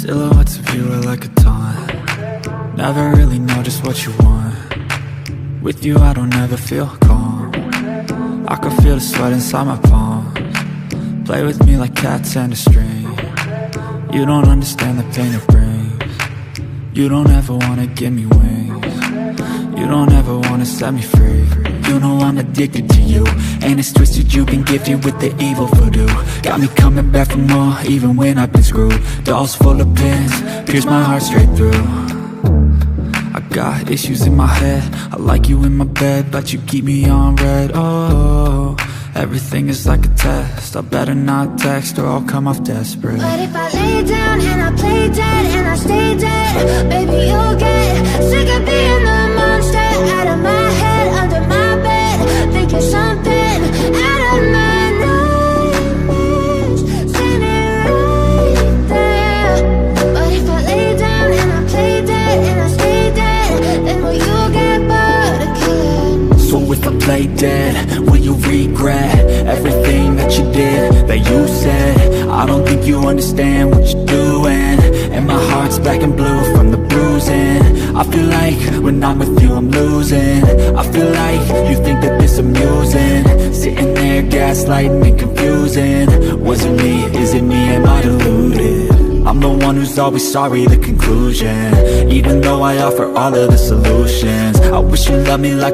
Silhouettes of you are like a taunt. Never really know just what you want. With you I don't ever feel calm. I can feel the sweat inside my palms. Play with me like cats and a string. You don't understand the pain it brings. You don't ever wanna give me wings. You don't ever wanna set me free. You know I'm addicted to you, and it's twisted, you've been gifted with the evil voodoo. Got me coming back for more, even when I've been screwed. Dolls full of pins, pierce my heart straight through. I got issues in my head, I like you in my bed, but you keep me on red. Oh, everything is like a test, I better not text or I'll come off desperate. But if I lay down and I play dead and I stay dead, baby you'll get sick of being the monster out of my head, under my bed, thinking something out of my nightmares, standing right there. But if I lay down and I play dead and I stay dead, then will you get bored of killing? So if I play dead, will you regret everything that you did, that you said? I don't think you understand what you're doing, and my heart's black and blue from the bruising. I feel like when I'm with you I'm losing. I feel like you think that this amusing, sitting there gaslighting and confusing. Was it me? Is it me? Am I deluded? I'm the one who's always sorry, the conclusion. Even though I offer all of the solutions, I wish you loved me like